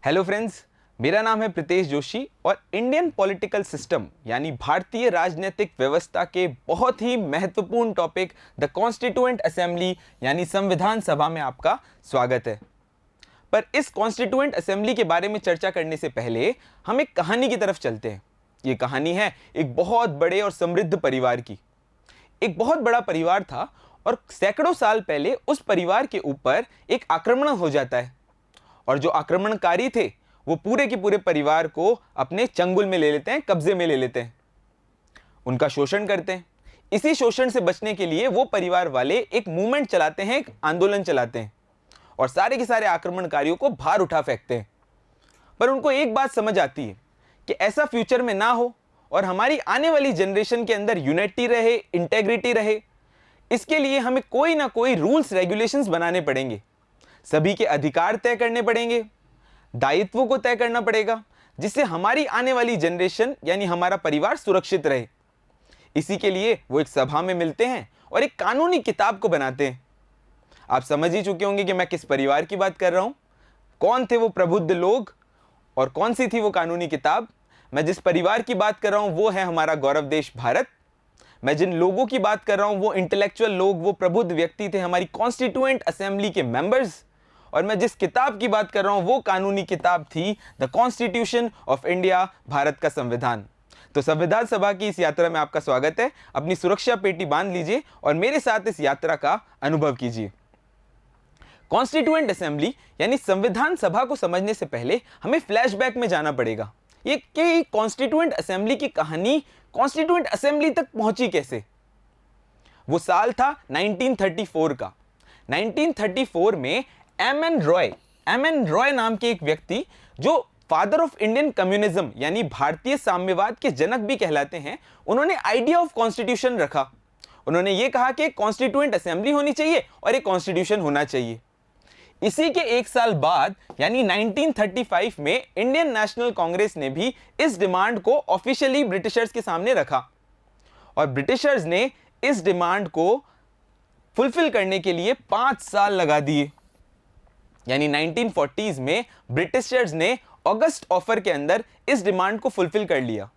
Hello friends, मेरा नाम है प्रीतेश जोशी और इंडियन पॉलिटिकल सिस्टम यानी भारतीय राजनीतिक व्यवस्था के बहुत ही महत्वपूर्ण टॉपिक द कॉन्स्टिट्यूएंट असेंबली यानी संविधान सभा में आपका स्वागत है। पर इस कॉन्स्टिट्यूएंट असेंबली के बारे में चर्चा करने से पहले हम एक कहानी की तरफ चलते हैं। ये कहानी है एक बहुत बड़े और समृद्ध परिवार की। एक बहुत बड़ा परिवार था और सैकड़ों साल पहले उस परिवार के ऊपर एक आक्रमण हो जाता है और जो आक्रमणकारी थे वो पूरे के पूरे परिवार को अपने चंगुल में ले लेते हैं, कब्जे में ले लेते हैं, उनका शोषण करते हैं। इसी शोषण से बचने के लिए वो परिवार वाले एक मूवमेंट चलाते हैं, एक आंदोलन चलाते हैं और सारे के सारे आक्रमणकारियों को बाहर उठा फेंकते हैं। पर उनको एक बात समझ आती है कि ऐसा फ्यूचर में ना हो और हमारी आने वाली जनरेशन के अंदर यूनिटी रहे, इंटेग्रिटी रहे। इसके लिए हमें कोई ना कोई रूल्स रेगुलेशंस बनाने पड़ेंगे, सभी के अधिकार तय करने पड़ेंगे, दायित्वों को तय करना पड़ेगा, जिससे हमारी आने वाली जनरेशन यानी हमारा परिवार सुरक्षित रहे। इसी के लिए वो एक सभा में मिलते हैं और एक कानूनी किताब को बनाते हैं। आप समझ ही चुके होंगे कि मैं किस परिवार की बात कर रहा हूं, कौन थे वो प्रबुद्ध लोग और कौन सी थी वो कानूनी किताब। मैं जिस परिवार की बात कर रहा हूं वो है हमारा गौरव देश भारत। मैं जिन लोगों की बात कर रहा हूं वो इंटेलेक्चुअल लोग, वो प्रबुद्ध व्यक्ति थे, हमारी कॉन्स्टिट्यूएंट असेंबली के मेंबर्स। और मैं जिस किताब की बात कर रहा हूं वो कानूनी किताब थी the constitution of India, Bharat का संविधान। तो संविधान सभा की इस यात्रा में आपका स्वागत है। अपनी सुरक्षा पेटी बांध लीजिए और मेरे साथ इस यात्रा का अनुभव कीजिए। कॉन्स्टिट्यूएंट असेंबली यानी संविधान सभा को समझने से पहले हमें फ्लैशबैक में जाना पड़ेगा। ये कि कॉन्स्टिट्यूएंट असेंबली की कहानी कॉन्स्टिट्यूएंट असेंबली तक पहुंची कैसे। वो साल था 1934 का। 1934 में एम एन रॉय नाम के एक व्यक्ति, जो फादर ऑफ इंडियन कम्युनिज्म यानी भारतीय साम्यवाद के जनक भी कहलाते हैं, उन्होंने आइडिया ऑफ कॉन्स्टिट्यूशन रखा। उन्होंने ये कहा कि कॉन्स्टिट्यूएंट असेंबली होनी चाहिए और एक कॉन्स्टिट्यूशन होना चाहिए। इसी के एक साल बाद यानी 1935 में इंडियन नेशनल कांग्रेस ने भी इस डिमांड को ऑफिशियली ब्रिटिशर्स के सामने रखा और ब्रिटिशर्स ने इस डिमांड को फुलफिल करने के लिए 5 साल लगा दिए। यानी 1940s में ब्रिटिशर्स ने अगस्त ऑफर के अंदर इस डिमांड को फुलफिल कर लिया।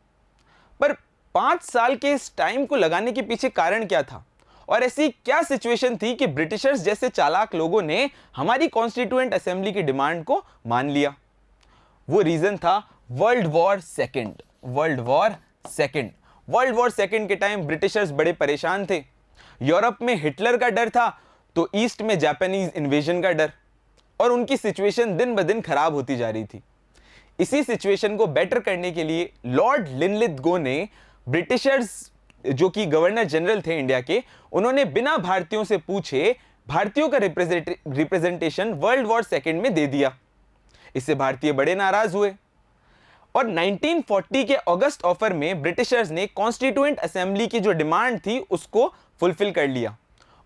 पर 5 साल के इस टाइम को लगाने के पीछे कारण क्या था और ऐसी क्या सिचुएशन थी कि ब्रिटिशर्स जैसे चालाक लोगों ने हमारी कॉन्स्टिट्यूएंट असेंबली की डिमांड को मान लिया। वो रीजन था वर्ल्ड वॉर सेकेंड के टाइम ब्रिटिशर्स बड़े परेशान थे। यूरोप में हिटलर का डर था तो ईस्ट में जापानीज इन्वेजन का डर, और उनकी सिचुएशन दिन ब दिन खराब होती जा रही थी। इसी सिचुएशन को बेटर करने के लिए लॉर्ड लिनलिथगो ने ब्रिटिशर्स, जो कि गवर्नर जनरल थे इंडिया के, उन्होंने बिना भारतीयों से पूछे भारतीयों का रिप्रेजेंटेशन वर्ल्ड वॉर सेकेंड में दे दिया। इससे भारतीय बड़े नाराज हुए और 1940 के अगस्त ऑफर में ब्रिटिशर्स ने कॉन्स्टिट्यूएंट असेंबली की जो डिमांड थी उसको फुलफिल कर लिया।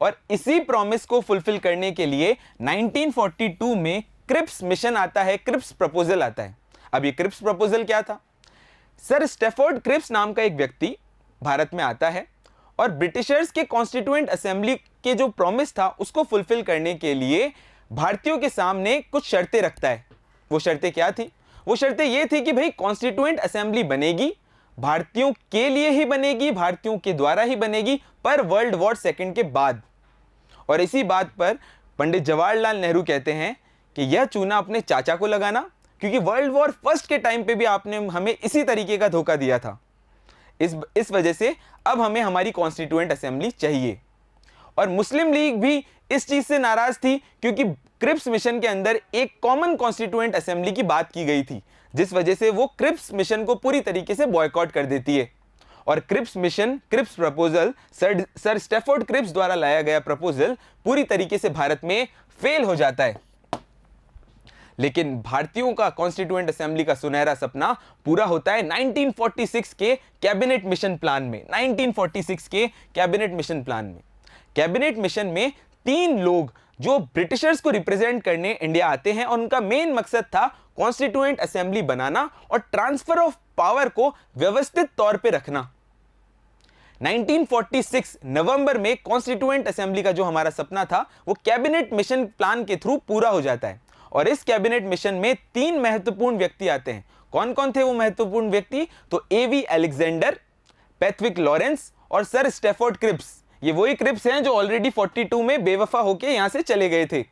और इसी प्रॉमिस को फुलफिल करने के लिए 1942 में क्रिप्स मिशन आता है, क्रिप्स प्रपोजल आता है। अब ये क्रिप्स प्रपोजल क्या था? सर स्टैफोर्ड क्रिप्स नाम का एक व्यक्ति भारत में आता है और ब्रिटिशर्स के कॉन्स्टिट्यूएंट असेंबली के जो प्रॉमिस था उसको फुलफिल करने के लिए भारतीयों के सामने कुछ शर्तें रखता है। वो शर्तें क्या थी? वो शर्तें ये थी कि भाई कॉन्स्टिट्यूएंट असेंबली बनेगी, भारतीयों के लिए ही बनेगी, भारतीयों के द्वारा ही बनेगी, पर वर्ल्ड वॉर सेकेंड के बाद। और इसी बात पर पंडित जवाहरलाल नेहरू कहते हैं कि यह चूना अपने चाचा को लगाना, क्योंकि वर्ल्ड वॉर फर्स्ट के टाइम पे भी आपने हमें इसी तरीके का धोखा दिया था। इस वजह से अब हमें हमारी कॉन्स्टिट्यूएंट असेंबली चाहिए। और मुस्लिम लीग भी इस चीज से नाराज थी, क्योंकि क्रिप्स मिशन के अंदर एक कॉमन कॉन्स्टिट्यूएंट असेंबली की बात की गई थी, जिस वजह से वो क्रिप्स मिशन को पूरी तरीके से बॉयकॉट कर देती है। और Cripps mission, Cripps proposal, sir Stafford Cripps द्वारा लाया गया प्रपोजल पूरी तरीके से भारत में फेल हो जाता है। लेकिन भारतीयों का कॉन्स्टिट्यूएंट असेंबली का सुनहरा सपना पूरा होता है 1946 के कैबिनेट मिशन प्लान में। 1946 के कैबिनेट मिशन प्लान में, कैबिनेट मिशन में 3 लोग जो ब्रिटिशर्स को रिप्रेजेंट करने इंडिया आते हैं और उनका मेन मकसद था कॉन्स्टिट्यूएंट असेंबली बनाना और ट्रांसफर ऑफ पावर को व्यवस्थित तौर पे रखना। 1946 नवंबर में कॉन्स्टिट्यूएंट असेंबली का जो हमारा सपना था वो कैबिनेट मिशन प्लान के थ्रू पूरा हो जाता है और इस कैबिनेट मिशन में 3 महत्वपूर्ण व्यक्ति आते हैं। कौन कौन थे वो महत्वपूर्ण व्यक्ति? तो एवी अलेक्जेंडर, पैथविक लॉरेंस और सर स्टेफोर्ड क्रिप्स। ये वही क्रिप्स हैं जो ऑलरेडी 42 में बेवफा होके यहां से चले गए थे।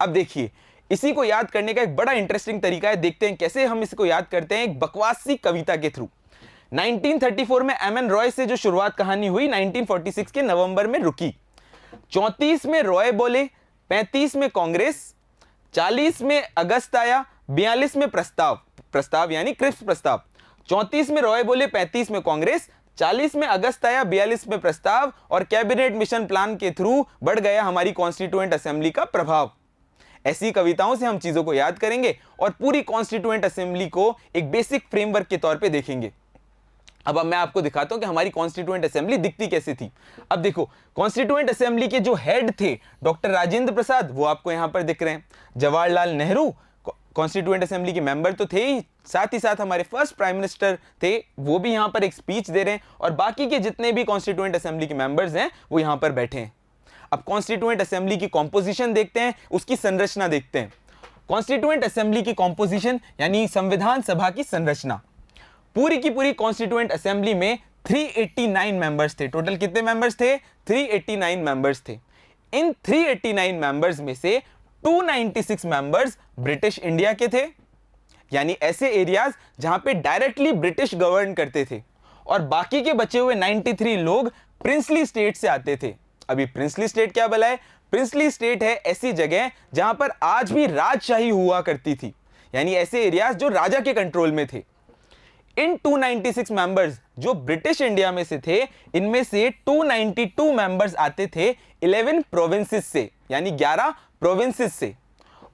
अब देखिए, इसी को याद करने का एक बड़ा इंटरेस्टिंग तरीका है। देखते हैं कैसे हम इसको याद करते हैं, एक बकवास सी कविता के थ्रू। 1934 में एम एन रॉय से जो शुरुआत कहानी हुई, 1946 के नवंबर में रुकी। 34 में रॉय बोले, 35 में कांग्रेस, 40 में अगस्त आया, 42 में प्रस्ताव यानी क्रिप्स प्रस्ताव। 34 में रॉय बोले, 35 में कांग्रेस, 40 में अगस्त आया, 42 में प्रस्ताव, और कैबिनेट मिशन प्लान के थ्रू बढ़ गया हमारी कॉन्स्टिट्यूएंट असेंबली का प्रभाव। ऐसी कविताओं से हम चीजों को याद करेंगे और पूरी कॉन्स्टिट्यूएंट असेंबली को एक बेसिक फ्रेमवर्क के तौर पे देखेंगे। अब मैं आपको दिखाता हूं कि हमारी कॉन्स्टिट्यूएंट असेंबली दिखती कैसे थी। अब देखो, कॉन्स्टिट्यूएंट असेंबली के जो हेड थे डॉक्टर राजेंद्र प्रसाद, वो आपको यहां पर दिख रहे हैं। जवाहरलाल नेहरू कॉन्स्टिट्यूएंट असेंबली के मेंबर तो थे ही साथ हमारे फर्स्ट प्राइम मिनिस्टर थे, वो भी यहां पर एक स्पीच दे रहे हैं, और बाकी के जितने भी कॉन्स्टिट्यूएंट असेंबली के मेंबर्स हैं वो यहां पर बैठे हैं। अब कॉन्स्टिट्यूएंट असेंबली की कॉम्पोजिशन देखते हैं, उसकी संरचना देखते हैं। कॉन्स्टिट्यूएंट असेंबली की कॉम्पोजिशन यानी संविधान सभा की संरचना, पूरी की पूरी कॉन्स्टिट्यूएंट असेंबली में 389 मेंबर्स थे। टोटल कितने मेंबर्स थे? 389 मेंबर्स थे। इन 389 मेंबर्स में से 296 मेंबर्स ब्रिटिश इंडिया के थे, यानी ऐसे एरियाज जहां पे डायरेक्टली ब्रिटिश गवर्न करते थे, और बाकी के बचे हुए 93 लोग प्रिंसली स्टेट से आते थे। अभी प्रिंसली स्टेट क्या भला है? प्रिंसली स्टेट है ऐसी जगह जहां पर आज भी राजशाही हुआ करती थी, यानी ऐसे एरियाज जो राजा के कंट्रोल में थे। इन 296 मेंबर्स जो ब्रिटिश इंडिया में से थे, इनमें से 292 मेंबर्स आते थे 11 प्रोविंसेस से, यानी 11 प्रोविंसेस से,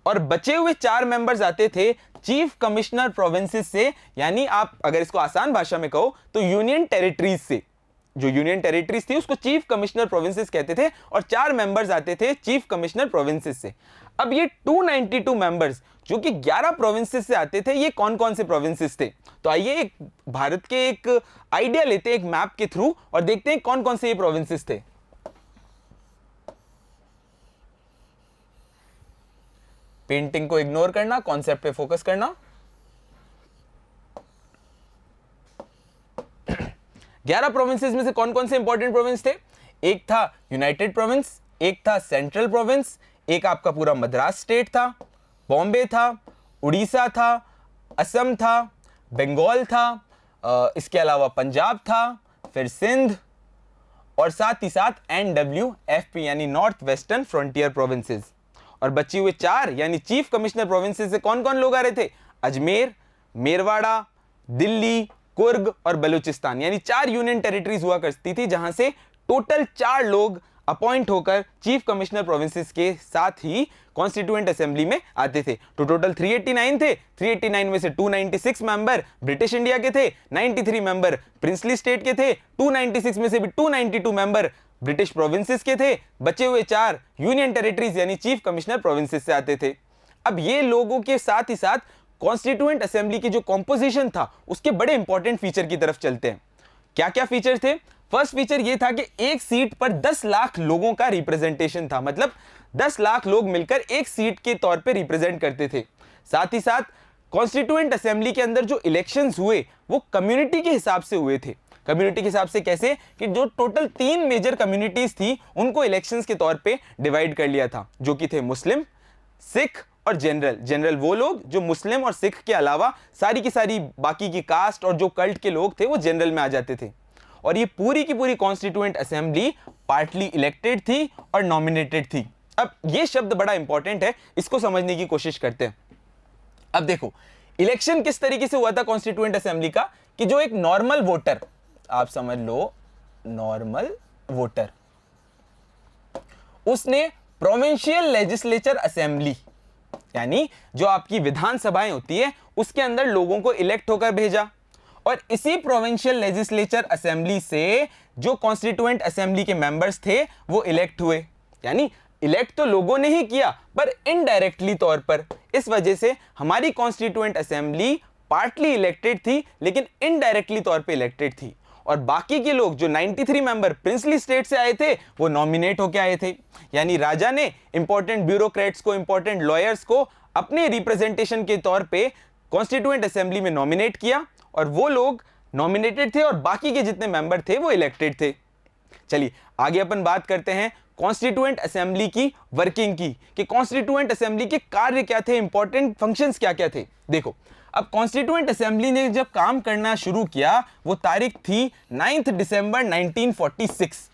और बचे हुए 4 मेंबर्स आते थे चीफ कमिश्नर प्रोविंसेस से, यानी आप अगर इसको आसान भाषा में कहो तो यूनियन टेरिटरीज से। जो यूनियन टेरिटरीज थी उसको चीफ कमिश्नर प्रोविंसेस कहते थे, और 4 मेंबर्स आते थे चीफ कमिश्नर प्रोविंसेस से। अब ये 292 मेंबर्स जो कि 11 प्रोविंसेस से आते थे, ये कौन कौन से प्रोविंसेस थे? तो आइए एक भारत के एक आइडिया लेते हैं एक मैप के थ्रू और देखते हैं कौन कौन से ये प्रोविंसेस थे। पेंटिंग को इग्नोर करना, कॉन्सेप्ट पे फोकस करना। 11 प्रोविंसेस में से कौन कौन से इंपॉर्टेंट प्रोविंस थे? एक था यूनाइटेड प्रोविंस, एक था सेंट्रल प्रोविंस, एक आपका पूरा मद्रास स्टेट था, बॉम्बे था, उड़ीसा था, असम था, बंगाल था, इसके अलावा पंजाब था, फिर सिंध, और साथ ही साथ NWFP यानी नॉर्थ वेस्टर्न फ्रंटियर प्रोविंसेस। और बची हुए 4 यानी चीफ कमिश्नर प्रोविंसेस से कौन कौन लोग आ रहे थे? अजमेर, मेरवाड़ा, दिल्ली, कुर्ग और बलूचिस्तान, यानी 4 यूनियन टेरिटरीज हुआ करती थी जहां से टोटल 4 लोग अपॉइंट होकर चीफ कमिश्नर प्रोविंसेस के साथ ही कॉन्स्टिट्यूएंट असेंबली में आते थे। तो टोटल 389 थे। 389 में से 296 मेंबर ब्रिटिश इंडिया के थे, 93 मेंबर प्रिंसली स्टेट के थे, 296 में से भी 292 मेंबर ब्रिटिश प्रोविंसेस के थे, बचे हुए 4 यूनियन टेरिटरीज यानी चीफ कमिश्नर प्रोविंसेस से आते थे। अब ये लोगों के साथ ही साथ कॉन्स्टिट्यूएंट असेंबली की जो कॉम्पोजिशन था उसके बड़े इंपॉर्टेंट फीचर की तरफ चलते हैं। क्या क्या फीचर थे? फर्स्ट फीचर ये था कि एक सीट पर 10 लाख लोगों का रिप्रेजेंटेशन था, मतलब 10 लाख लोग मिलकर एक सीट के तौर पे रिप्रेजेंट करते थे। साथ ही साथ कॉन्स्टिट्यूएंट असेंबली के अंदर जो इलेक्शंस हुए वो कम्युनिटी के हिसाब से हुए थे। कम्युनिटी के हिसाब से कैसे? कि जो टोटल 3 मेजर कम्युनिटीज थी उनको इलेक्शंस के तौर पे डिवाइड कर लिया था, जो कि थे मुस्लिम, सिख और जनरल वो लोग जो मुस्लिम और सिख के अलावा सारी की सारी बाकी की कास्ट और जो कल्ट के लोग थे वो जनरल में आ जाते थे। और ये पूरी की पूरी कॉन्स्टिट्यूएंट असेंबली पार्टली इलेक्टेड थी और नॉमिनेटेड थी। अब ये शब्द बड़ा इंपॉर्टेंट है, इसको समझने की कोशिश करते हैं। अब देखो इलेक्शन किस तरीके से हुआ था कॉन्स्टिट्यूएंट असेंबली का, कि जो एक नॉर्मल वोटर, आप समझ लो नॉर्मल वोटर, उसने प्रोविंशियल लेजिस्लेचर असेंबली यानी जो आपकी विधानसभाएं होती है उसके अंदर लोगों को इलेक्ट होकर भेजा, और इसी प्रोविंशियल लेजिस्लेचर असेंबली से जो कॉन्स्टिट्यूएंट असेंबली के मेंबर्स थे वो इलेक्ट हुए। यानी इलेक्ट तो लोगों ने ही किया पर इनडायरेक्टली तौर पर। इस वजह से हमारी कॉन्स्टिट्यूएंट असेंबली पार्टली इलेक्टेड थी लेकिन इनडायरेक्टली तौर पे इलेक्टेड थी, और बाकी के लोग जो 93 मेंबर प्रिंसली स्टेट से आए थे वो नॉमिनेट होकर आए थे। यानी राजा ने इंपॉर्टेंट ब्यूरोक्रेट्स को, इंपॉर्टेंट लॉयर्स को अपने रिप्रेजेंटेशन के तौर पे कॉन्स्टिट्यूएंट असेंबली में नॉमिनेट किया और वो लोग नॉमिनेटेड थे और बाकी के जितने मेंबर थे वो इलेक्टेड थे। चलिए आगे अपन बात करते हैं कॉन्स्टिट्यूएंट असेंबली की वर्किंग की, कि कॉन्स्टिट्यूएंट असेंबली के कार्य क्या थे, इंपॉर्टेंट फंक्शंस क्या क्या थे। देखो, अब कॉन्स्टिट्यूएंट असेंबली ने जब काम करना शुरू किया वो तारीख थी 9 दिसंबर 1946।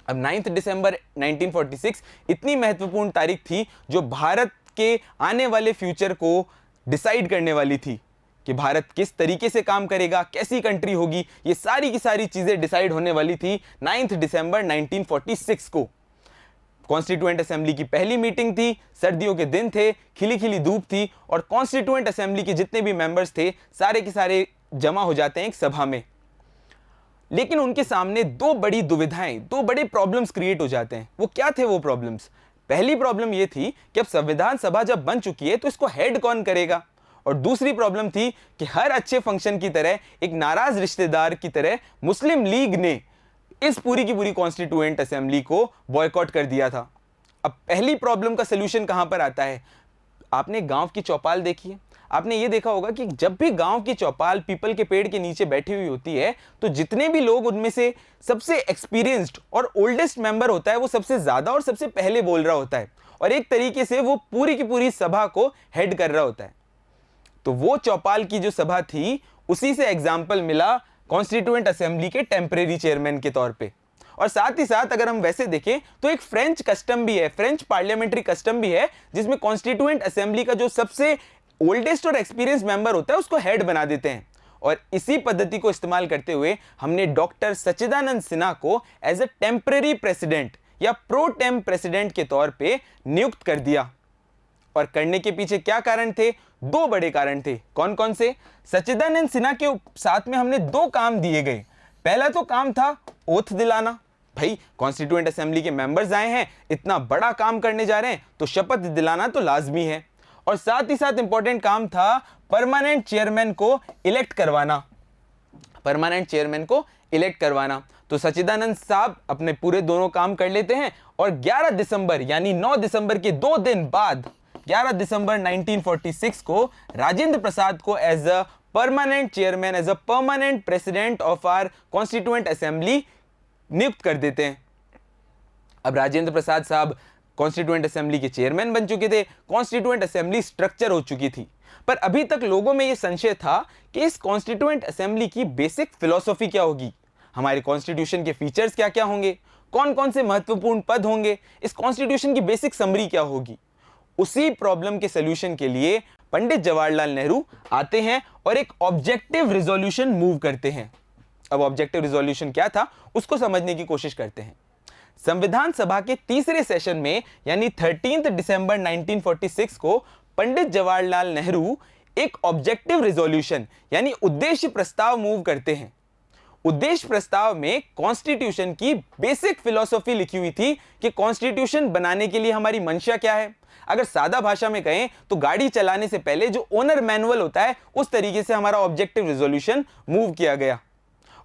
अब 9 दिसंबर 1946 इतनी महत्वपूर्ण तारीख थी जो भारत के आने वाले फ्यूचर को डिसाइड करने वाली थी कि भारत किस तरीके से काम करेगा, कैसी कंट्री होगी, ये सारी की सारी चीजें डिसाइड होने वाली थी 9 दिसंबर 1946 को। कॉन्स्टिट्यूएंट असेंबली की पहली मीटिंग थी, सर्दियों के दिन थे, खिली खिली धूप थी और कॉन्स्टिट्यूएंट असेंबली के जितने भी मेंबर्स थे सारे के सारे जमा हो जाते हैं एक सभा में। लेकिन उनके सामने दो बड़ी दुविधाएं, दो बड़े प्रॉब्लम्स क्रिएट हो जाते हैं। वो क्या थे वो प्रॉब्लम्स? पहली प्रॉब्लम ये थी कि अब संविधान सभा जब बन चुकी है तो इसको हेड कौन करेगा, और दूसरी प्रॉब्लम थी कि हर अच्छे फंक्शन की तरह एक नाराज रिश्तेदार की तरह मुस्लिम लीग ने इस पूरी की पूरी कॉन्स्टिट्यूएंट असेंबली को बॉयकॉट कर दिया था। अब पहली प्रॉब्लम का सलूशन कहां पर आता है? आपने गांव की चौपाल देखी है, आपने ये देखा होगा कि जब भी गांव की चौपाल पीपल के पेड़ के नीचे बैठी हुई होती है तो जितने भी लोग उनमें से सबसे एक्सपीरियंस्ड और ओल्डेस्ट मेंबर होता है वो सबसे ज्यादा और सबसे पहले बोल रहा होता है और एक तरीके से वो पूरी की पूरी सभा को हेड कर रहा होता है। तो वो चौपाल की जो सभा थी उसी से एग्जाम्पल मिला कॉन्स्टिट्यूएंट असेंबली के टेम्परेरी चेयरमैन के तौर पे। और साथ ही साथ अगर हम वैसे देखें तो एक फ्रेंच कस्टम भी है, फ्रेंच पार्लियामेंट्री कस्टम भी है, जिसमें कॉन्स्टिट्यूएंट असेंबली का जो सबसे ओल्डेस्ट और एक्सपीरियंस मेंबर होता है उसको हेड बना देते हैं। और इसी पद्धति को इस्तेमाल करते हुए हमने डॉक्टर सच्चिदानंद सिन्हा को एज अ टेम्परेरी प्रेसिडेंट या प्रो टेम प्रेसिडेंट के तौर पे नियुक्त कर दिया। और करने के पीछे क्या कारण थे? दो बड़े कारण थे। कौन कौन से? सच्चिदानंद सिन्हा के साथ में हमने दो काम दिए गए। पहला तो काम था ओथ दिलाना, भाई कॉन्स्टिट्यूएंट असेंबली के मेंबर्स आए हैं, इतना बड़ा काम करने जा रहे हैं तो शपथ दिलाना तो लाजमी है। और साथ ही साथ इंपॉर्टेंट काम था परमानेंट चेयरमैन को इलेक्ट करवाना, परमानेंट चेयरमैन को इलेक्ट करवाना। तो सच्चिदानंद साहब अपने पूरे दोनों काम कर लेते हैं और 11 दिसंबर यानी 9 दिसंबर के 2 दिन बाद 11 दिसंबर 1946 को राजेंद्र प्रसाद को as a permanent chairman, as a permanent president of our constituent assembly नियुक्त कर देते हैं। अब राजेंद्र प्रसाद साहब कॉन्स्टिट्यूएंट असेंबली के चेयरमैन बन चुके थे, कॉन्स्टिट्यूएंट असेंबली स्ट्रक्चर हो चुकी थी, पर अभी तक लोगों में यह संशय था कि इस कॉन्स्टिट्यूएंट असेंबली की बेसिक फिलॉसफी क्या होगी, हमारे कॉन्स्टिट्यूशन के फीचर्स क्या क्या होंगे, कौन कौन से महत्वपूर्ण पद होंगे, इस कॉन्स्टिट्यूशन की बेसिक समरी क्या होगी। उसी प्रॉब्लम के सॉल्यूशन के लिए पंडित जवाहरलाल नेहरू आते हैं और एक ऑब्जेक्टिव रिजोल्यूशन मूव करते हैं। अब ऑब्जेक्टिव रिजोल्यूशन क्या था उसको समझने की कोशिश करते हैं। संविधान सभा के तीसरे सेशन में यानी 13 दिसंबर 1946 को पंडित जवाहरलाल नेहरू एक ऑब्जेक्टिव रिजोल्यूशन यानी उद्देश्य प्रस्ताव मूव करते हैं। उद्देश्य प्रस्ताव में कॉन्स्टिट्यूशन की बेसिक फिलॉसफी लिखी हुई थी कि कॉन्स्टिट्यूशन बनाने के लिए हमारी मंशा क्या है। अगर सादा भाषा में कहें तो गाड़ी चलाने से पहले जो ओनर मैनुअल होता है उस तरीके से हमारा ऑब्जेक्टिव रिजोल्यूशन मूव किया गया।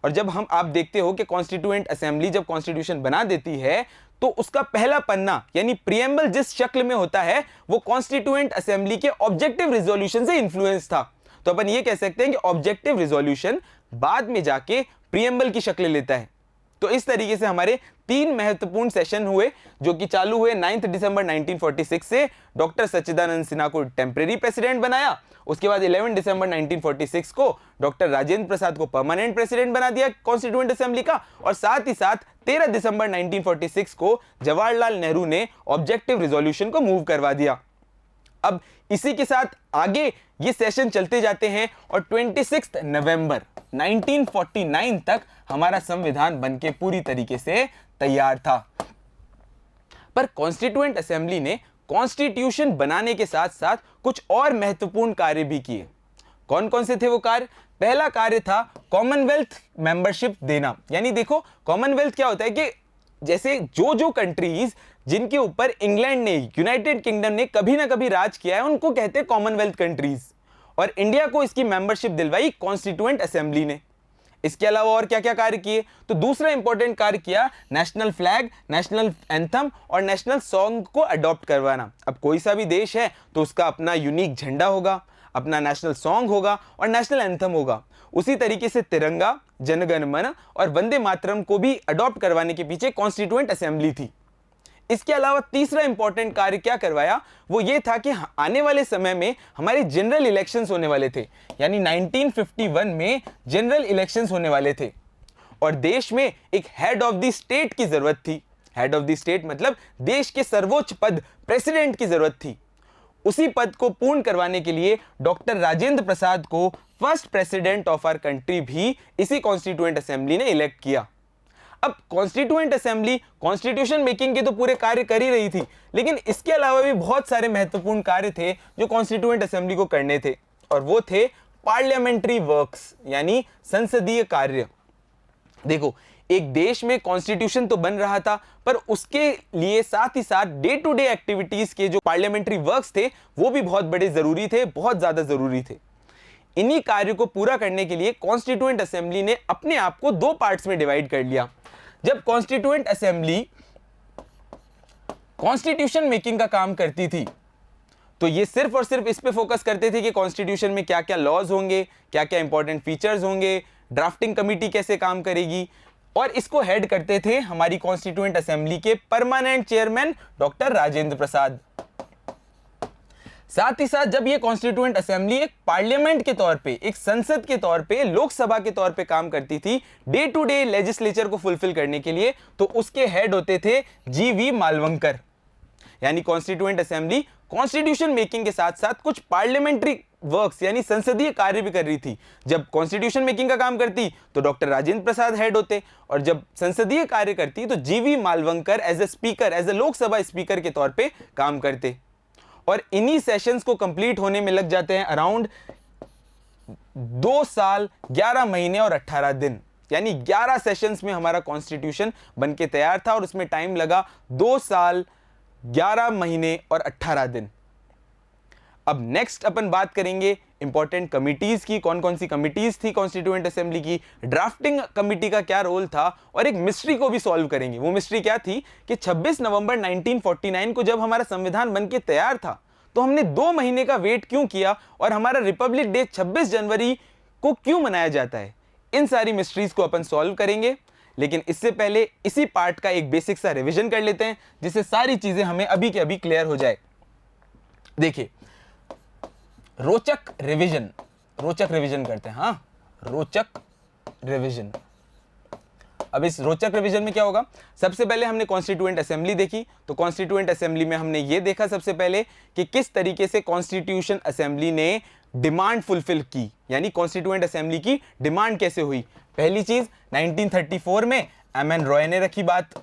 और जब हम आप देखते हो कि कॉन्स्टिट्यूएंट असेंबली जब कॉन्स्टिट्यूशन बना देती है तो उसका पहला पन्ना यानी प्रियम्बल जिस शक्ल में होता है वो कॉन्स्टिट्यूएंट असेंबली के ऑब्जेक्टिव रिजोल्यूशन से इन्फ्लुएंस था। तो अपन ये कह सकते हैं कि ऑब्जेक्टिव रिजोल्यूशन बाद में जाके प्रियम्बल की शक्ल लेता है। तो इस तरीके से हमारे तीन महत्वपूर्ण सेशन हुए जो कि चालू हुए 9 दिसंबर 1946 से। डॉक्टर सच्चिदानंद सिन्हा को टेम्परेरी प्रेसिडेंट बनाया, उसके बाद 11 दिसंबर 1946 को डॉक्टर राजेंद्र प्रसाद को परमानेंट प्रेसिडेंट बना दिया कॉन्स्टिट्यूएंट असेंबली का, और साथ ही साथ 13 दिसंबर 1946 को जवाहरलाल नेहरू ने ऑब्जेक्टिव रिजोल्यूशन को मूव करवा दिया। अब इसी के साथ आगे ये सेशन चलते जाते हैं और 26 नवंबर 1949 तक हमारा संविधान बनके पूरी तरीके से तैयार था। पर कॉन्स्टिट्यूएंट असेंबली ने कॉन्स्टिट्यूशन बनाने के साथ साथ कुछ और महत्वपूर्ण कार्य भी किए। कौन कौन से थे वो कार्य? पहला कार्य था कॉमनवेल्थ मेंबरशिप देना। यानी देखो कॉमनवेल्थ क्या होता है कि जैसे जो कंट्रीज जिनके ऊपर इंग्लैंड ने, यूनाइटेड किंगडम ने कभी ना कभी राज किया है उनको कहते हैं कॉमनवेल्थ कंट्रीज, और इंडिया को इसकी मेंबरशिप दिलवाई कॉन्स्टिट्यूएंट असेंबली ने। इसके अलावा और क्या क्या कार्य किए? तो दूसरा इंपॉर्टेंट कार्य किया नेशनल फ्लैग, नेशनल एंथम और नेशनल सॉन्ग को अडॉप्ट करवाना। अब कोई सा भी देश है तो उसका अपना यूनिक झंडा होगा, अपना नेशनल सॉन्ग होगा और नेशनल एंथम होगा। उसी तरीके से तिरंगा, जनगण मन और वंदे मातरम को भी अडॉप्ट करवाने के पीछे कॉन्स्टिट्यूएंट असेंबली थी। इसके अलावा तीसरा इंपॉर्टेंट कार्य क्या करवाया, वो ये था कि आने वाले समय में हमारे जनरल इलेक्शंस होने वाले थे, यानी 1951 में जनरल इलेक्शंस होने वाले थे और देश में एक हेड ऑफ द स्टेट की जरूरत थी। हेड ऑफ द स्टेट मतलब देश के सर्वोच्च पद प्रेसिडेंट की जरूरत थी। उसी पद को पूर्ण करवाने के लिए डॉक्टर राजेंद्र प्रसाद को first president of our country भी इसी कॉन्स्टिट्यूएंट असेंबली ने इलेक्ट किया। अब कॉन्स्टिट्यूएंट असेंबली कॉन्स्टिट्यूशन मेकिंग के तो पूरे कार्य कर ही रही थी, लेकिन इसके अलावा भी बहुत सारे महत्वपूर्ण कार्य थे जो कॉन्स्टिट्यूएंट असेंबली को करने थे, और वो थे पार्लियामेंट्री वर्क्स यानी संसदीय कार्य। देखो, एक देश में कॉन्स्टिट्यूशन तो बन रहा था, पर उसके लिए साथ ही साथ डे टू डे एक्टिविटीज के जो पार्लियामेंट्री वर्क्स थे वो भी बहुत बड़े जरूरी थे, बहुत ज्यादा जरूरी थे। इन्हीं कार्यों को पूरा करने के लिए कॉन्स्टिट्यूएंट असेंबली ने अपने आप को दो पार्ट्स में डिवाइड कर लिया। जब कॉन्स्टिट्यूएंट असेंबली कॉन्स्टिट्यूशन मेकिंग का काम करती थी तो ये सिर्फ और सिर्फ इस पे फोकस करते थे कि कॉन्स्टिट्यूशन में क्या क्या लॉज होंगे, क्या क्या इंपॉर्टेंट फीचर्स होंगे, ड्राफ्टिंग कमेटी कैसे काम करेगी, और इसको हेड करते थे हमारी कॉन्स्टिट्यूएंट असेंबली के परमानेंट चेयरमैन डॉक्टर राजेंद्र प्रसाद। साथ ही साथ जब ये कॉन्स्टिट्यूएंट असेंबली एक पार्लियामेंट के तौर पे, एक संसद के तौर पे, लोकसभा के तौर पे काम करती थी डे टू डे लेजिस्लेचर को फुलफिल करने के लिए, तो उसके हेड होते थे जीवी मालवंकर। यानी कॉन्स्टिट्यूएंट असेंबली कॉन्स्टिट्यूशन मेकिंग के साथ साथ कुछ पार्लियामेंट्री वर्क्स यानी संसदीय कार्य भी कर रही थी। जब कॉन्स्टिट्यूशन मेकिंग का काम करती तो डॉक्टर राजेंद्र प्रसाद हेड होते, और जब संसदीय कार्य करती तो G V Mavalankar as a speaker, as a Lok Sabha speaker के तौर पे काम करते। और इन्हीं सेशंस को कंप्लीट होने में लग जाते हैं अराउंड 2 साल 11 महीने और 18 दिन, यानी 11 सेशंस में हमारा कॉन्स्टिट्यूशन बनके तैयार था, और उसमें टाइम लगा 2 साल 11 महीने और 18 दिन। अब नेक्स्ट अपन बात करेंगे इंपॉर्टेंट कमिटीज की। कौन कौन सी कमिटीज थी कॉन्स्टिट्यूएंट असेंबली की, ड्राफ्टिंग कमिटी का क्या रोल था, और एक मिस्ट्री को भी सॉल्व करेंगे। वो मिस्ट्री क्या थी कि 26 नवंबर 1949 को जब हमारा संविधान बनके तैयार था तो हमने 2 महीने का वेट क्यों किया, और हमारा रिपब्लिक डे 26 जनवरी को क्यों मनाया जाता है। इन सारी मिस्ट्रीज को अपन सॉल्व करेंगे, लेकिन इससे पहले इसी पार्ट का एक बेसिक सा रिविजन कर लेते हैं, जिससे सारी चीजें हमें अभी के अभी क्लियर हो जाए। देखिए, रोचक रिवीजन करते हैं। हाँ, रोचक रिवीजन। अब इस रोचक रिवीजन में क्या होगा, सबसे पहले हमने कॉन्स्टिट्यूएंट असेंबली देखी, तो कॉन्स्टिट्यूएंट असेंबली में हमने ये देखा सबसे पहले कि किस तरीके से कॉन्स्टिट्यूशन असेंबली ने डिमांड फुलफिल की, यानी कॉन्स्टिट्यूएंट असेंबली की डिमांड कैसे हुई। पहली चीज 1934 में एमएन रॉय ने रखी बात।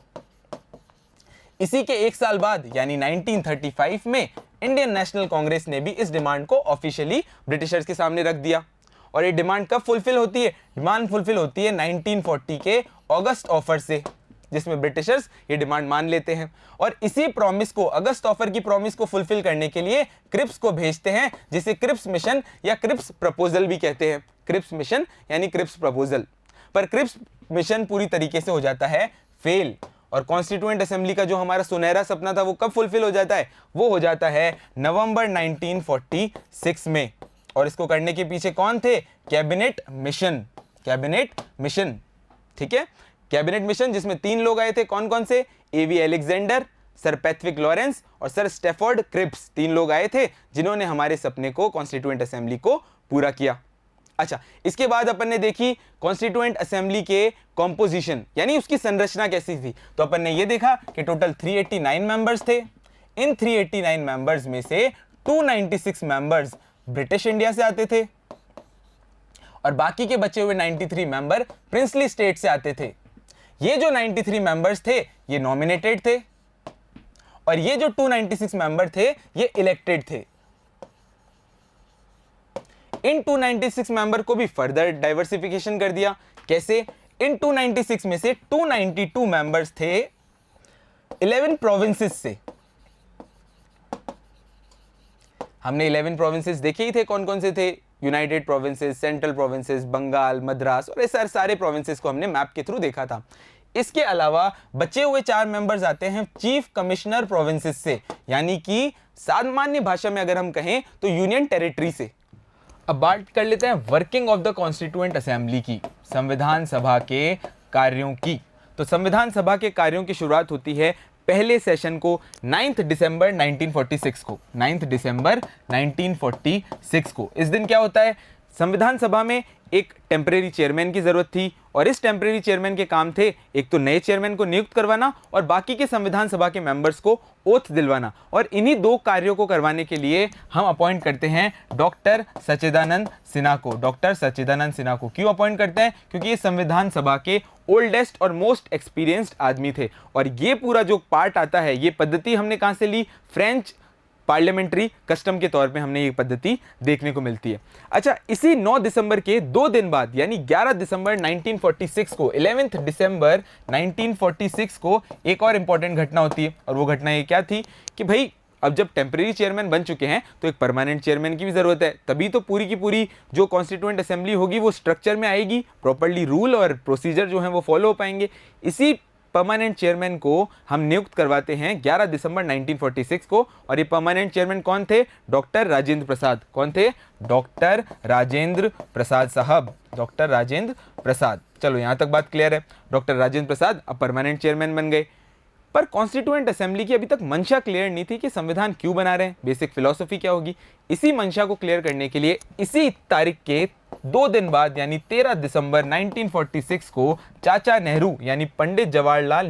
इसी के एक साल बाद यानी 1935 में इंडियन नेशनल कांग्रेस ने भी इस डिमांड को ऑफिशियली ब्रिटिशर्स के सामने रख दिया। और ये डिमांड कब फुलफिल होती है, डिमांड फुलफिल होती है 1940 के अगस्त ऑफर से, जिसमें ब्रिटिशर्स ये डिमांड मान लेते हैं। और इसी प्रॉमिस को, अगस्त ऑफर की प्रॉमिस को फुलफिल करने के लिए क्रिप्स को भेजते हैं, जिसे क्रिप्स मिशन या क्रिप्स प्रपोजल भी कहते हैं। क्रिप्स मिशन यानी क्रिप्स प्रपोजल। पर क्रिप्स मिशन पूरी तरीके से हो जाता है फेल, और कॉन्स्टिट्यूएंट असेंबली का जो हमारा सुनहरा सपना था वो कब फुलफिल हो जाता है, वो हो जाता है नवंबर 1946 में। और इसको करने के पीछे कौन थे, कैबिनेट मिशन। कैबिनेट मिशन, ठीक है, कैबिनेट मिशन, जिसमें 3 लोग आए थे। कौन कौन से, एवी अलेक्जेंडर, सर पैथविक लॉरेंस और सर स्टेफोर्ड क्रिप्स। 3 लोग आए थे जिन्होंने हमारे सपने को, कॉन्स्टिट्यूएंट असेंबली को पूरा किया। अच्छा, इसके बाद अपन ने देखी कॉन्स्टिट्यूएंट असेंबली के कॉम्पोजिशन, यानी उसकी संरचना कैसी थी। तो अपन ने ये देखा कि टोटल 389 मेंबर्स थे। इन 389 मेंबर्स में से 296 मेंबर्स ब्रिटिश इंडिया से आते थे, और बाकी के बचे हुए 93 मेंबर प्रिंसली स्टेट से आते थे। ये जो 93 मेंबर्स थे ये नॉमिनेटेड थे, और ये जो 296 मेंबर थे ये इलेक्टेड थे। इन 296 मेंबर को भी फर्दर डाइवर्सिफिकेशन कर दिया। कैसे, इन 296 में से 292 मेंबर्स थे 11 प्रोविंसेस से। हमने 11 प्रोविंसेस देखे ही थे, कौन कौन से थे, United Provinces, Central Provinces, Bengal, Madras और ऐसे सारे प्रोविंसेस को हमने मैप के थ्रू देखा था। इसके अलावा बचे हुए 4 मेंबर्स आते हैं चीफ कमिश्नर प्रोविंसेस से, यानी कि सामान्य भाषा में अगर हम कहें तो यूनियन टेरिटरी से। अब बात कर लेते हैं working of the constituent assembly की, संविधान सभा के कार्यों की। तो संविधान सभा के कार्यों की शुरुआत होती है पहले सेशन को 9 दिसंबर 1946 को, 9 दिसंबर 1946 को। इस दिन क्या होता है, संविधान सभा में एक टेम्परेरी चेयरमैन की जरूरत थी और इस टेम्परेरी चेयरमैन के काम थे एक तो नए चेयरमैन को नियुक्त करवाना और बाकी के संविधान सभा के मेंबर्स को ओथ दिलवाना। और इन्हीं 2 कार्यों को करवाने के लिए हम अपॉइंट करते हैं डॉक्टर सच्चिदानंद सिन्हा को। डॉक्टर सच्चिदानंद सिन्हा को क्यों अपॉइंट करते हैं, क्योंकि ये संविधान सभा के ओल्डेस्ट और मोस्ट एक्सपीरियंस्ड आदमी थे। और ये पूरा जो पार्ट आता है, ये पद्धति हमने कहां से ली, फ्रेंच पार्लियामेंट्री कस्टम के तौर पे हमने ये पद्धति देखने को मिलती है। अच्छा, इसी 9 दिसंबर के 2 दिन बाद यानी 11 दिसंबर 1946 को, 11 दिसंबर 1946 को एक और इंपॉर्टेंट घटना होती है। और वो घटना ये क्या थी कि भाई अब जब टेम्परेरी चेयरमैन बन चुके हैं तो एक परमानेंट चेयरमैन की भी जरूरत है, तभी तो पूरी की पूरी जो कॉन्स्टिट्यूएंट असेंबली होगी वो स्ट्रक्चर में आएगी, प्रॉपर्ली रूल और प्रोसीजर जो है वो फॉलो हो पाएंगे। इसी परमानेंट चेयरमैन को हम नियुक्त करवाते हैं 11 दिसंबर 1946 को। और ये परमानेंट चेयरमैन कौन थे, डॉक्टर राजेंद्र प्रसाद। कौन थे, डॉक्टर राजेंद्र प्रसाद साहब, डॉक्टर राजेंद्र प्रसाद। चलो यहां तक बात क्लियर है, डॉक्टर राजेंद्र प्रसाद अब परमानेंट चेयरमैन बन गए। पर कॉन्स्टिट्यूएंट असेंबली की अभी तक मंशा क्लियर नहीं थी कि संविधान क्यों बना रहे हैं, बेसिक फिलॉसफी क्या होगी। इसी मंशा को क्लियर करने के लिए इसी तारीख के 2 दिन बाद यानी 13 दिसंबर 1946 को चाचा नेहरू यानी पंडित जवाहरलाल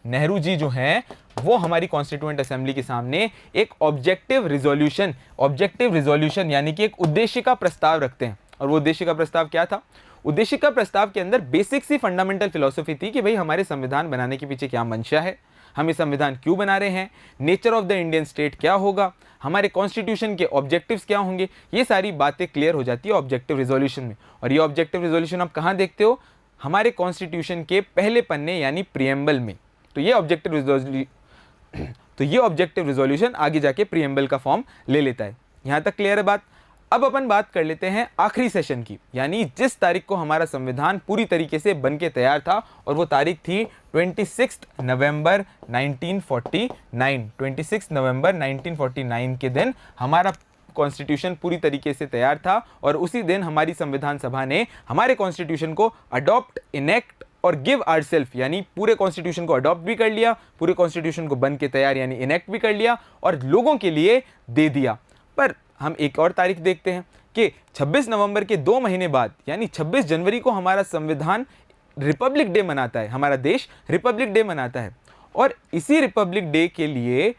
नेहरू जी जो हैं वो हमारी कॉन्स्टिट्यूएंट असेंबली के सामने एक ऑब्जेक्टिव रिजोल्यूशन यानी कि एक उद्देश्य का प्रस्ताव रखते हैं। और वो उद्देश्य का प्रस्ताव क्या था, उद्देश्य का प्रस्ताव के अंदर बेसिक सी फंडामेंटल फिलॉसफी थी कि भाई हमारे संविधान बनाने के पीछे क्या मंशा है, हम ये संविधान क्यों बना रहे हैं, nature of the Indian state क्या होगा, हमारे कॉन्स्टिट्यूशन के ऑब्जेक्टिव्स क्या होंगे। ये सारी बातें क्लियर हो जाती है ऑब्जेक्टिव रिजोल्यूशन में। और ये ऑब्जेक्टिव रिजोल्यूशन आप कहाँ देखते हो, हमारे कॉन्स्टिट्यूशन के पहले पन्ने यानी प्रीएम्बल में। तो ये ऑब्जेक्टिव रिजोल्यूशन आगे जाके प्रीएम्बल का फॉर्म ले लेता है। यहाँ तक क्लियर है बात। अब अपन बात कर लेते हैं आखिरी सेशन की, यानी जिस तारीख को हमारा संविधान पूरी तरीके से बन के तैयार था, और वो तारीख थी 26 नवंबर 1949। 26 नवंबर 1949 के दिन हमारा कॉन्स्टिट्यूशन पूरी तरीके से तैयार था और उसी दिन हमारी संविधान सभा ने हमारे कॉन्स्टिट्यूशन को अडॉप्ट, इनेक्ट और गिव आवरसेल्फ यानी पूरे कॉन्स्टिट्यूशन को अडॉप्ट भी कर लिया, पूरे कॉन्स्टिट्यूशन को बन के तैयार यानी इनेक्ट भी कर लिया और लोगों के लिए दे दिया। पर हम एक और तारीख देखते हैं कि 26 नवंबर के 2 महीने बाद यानी 26 जनवरी को हमारा संविधान रिपब्लिक डे मनाता है, हमारा देश रिपब्लिक डे मनाता है। और इसी रिपब्लिक डे के लिए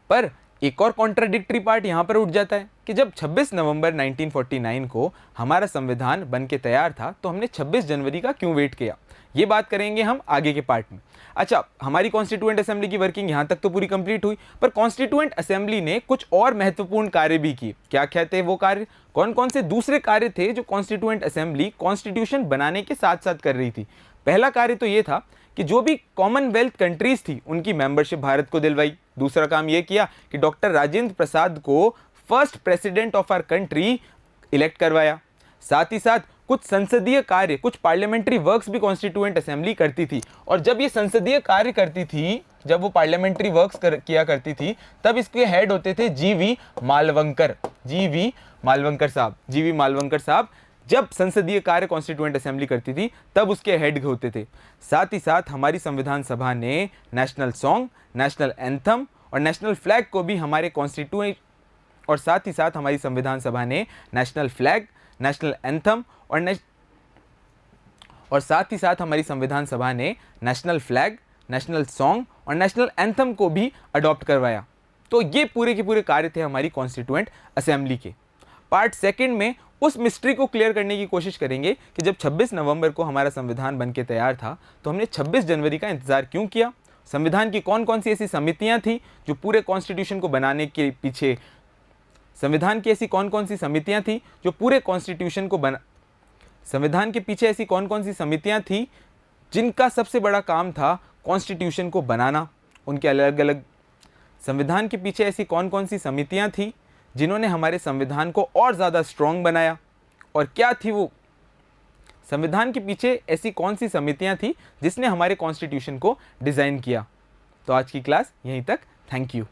पर एक और कॉन्ट्राडिक्टरी पार्ट यहां पर उठ जाता है कि जब 26 नवंबर 1949 को हमारा संविधान बन के तैयार था तो हमने 26 जनवरी का क्यों वेट किया, ये बात करेंगे हम आगे के पार्ट में। अच्छा, हमारी कॉन्स्टिट्यूएंट असेंबली की वर्किंग यहां तक तो पूरी कंप्लीट हुई, पर कॉन्स्टिट्यूएंट असेंबली ने कुछ और महत्वपूर्ण कार्य भी किए। क्या क्या थे वो कार्य, कौन कौन से दूसरे कार्य थे जो कॉन्स्टिट्यूएंट असेंबली कॉन्स्टिट्यूशन बनाने के साथ साथ कर रही थी। पहला कार्य तो ये था कि जो भी कॉमनवेल्थ कंट्रीज थी उनकी मेंबरशिप भारत को दिलवाई। दूसरा काम यह किया कि डॉक्टर राजेंद्र प्रसाद को first president of our country elect करवाया। साथ ही साथ कुछ संसदीय कार्य, कुछ पार्लियामेंट्री वर्क्स भी कॉन्स्टिट्यूएंट असेंबली करती थी। और जब ये संसदीय कार्य करती थी, जब वो पार्लियामेंट्री वर्क्स किया करती थी, तब इसके हेड होते थे जीवी मालवंकर साहब। जब संसदीय कार्य कॉन्स्टिट्यूएंट असेंबली करती थी तब उसके हेड होते थे। साथ ही साथ हमारी संविधान सभा ने नेशनल सॉन्ग, नेशनल एंथम और नेशनल फ्लैग को भी हमारे कॉन्स्टिट्यूएंट, और साथ ही साथ हमारी संविधान सभा ने नेशनल फ्लैग, नेशनल एंथम और साथ ही साथ हमारी संविधान सभा ने नेशनल फ्लैग, नेशनल सॉन्ग और नेशनल एंथम को भी अडॉप्ट करवाया। तो ये पूरे के पूरे कार्य थे हमारी कॉन्स्टिट्यूएंट असेंबली के। पार्ट सेकंड में उस मिस्ट्री को क्लियर करने की कोशिश करेंगे कि जब 26 नवंबर को हमारा संविधान बनके तैयार था तो हमने 26 जनवरी का इंतजार क्यों किया। संविधान की कौन कौन सी ऐसी समितियां थी जो पूरे कॉन्स्टिट्यूशन को बनाने के पीछे, संविधान की ऐसी कौन कौन सी समितियां थी जो पूरे कॉन्स्टिट्यूशन को संविधान के पीछे ऐसी कौन कौन सी समितियां थी जिनका सबसे बड़ा काम था कॉन्स्टिट्यूशन को बनाना। उनके अलग अलग संविधान के पीछे ऐसी कौन कौन सी समितियां थी जिन्होंने हमारे संविधान को और ज़्यादा स्ट्रॉन्ग बनाया, और क्या थी वो संविधान के पीछे ऐसी कौन सी समितियां थी जिसने हमारे कॉन्स्टिट्यूशन को डिज़ाइन किया। तो आज की क्लास यहीं तक। Thank you.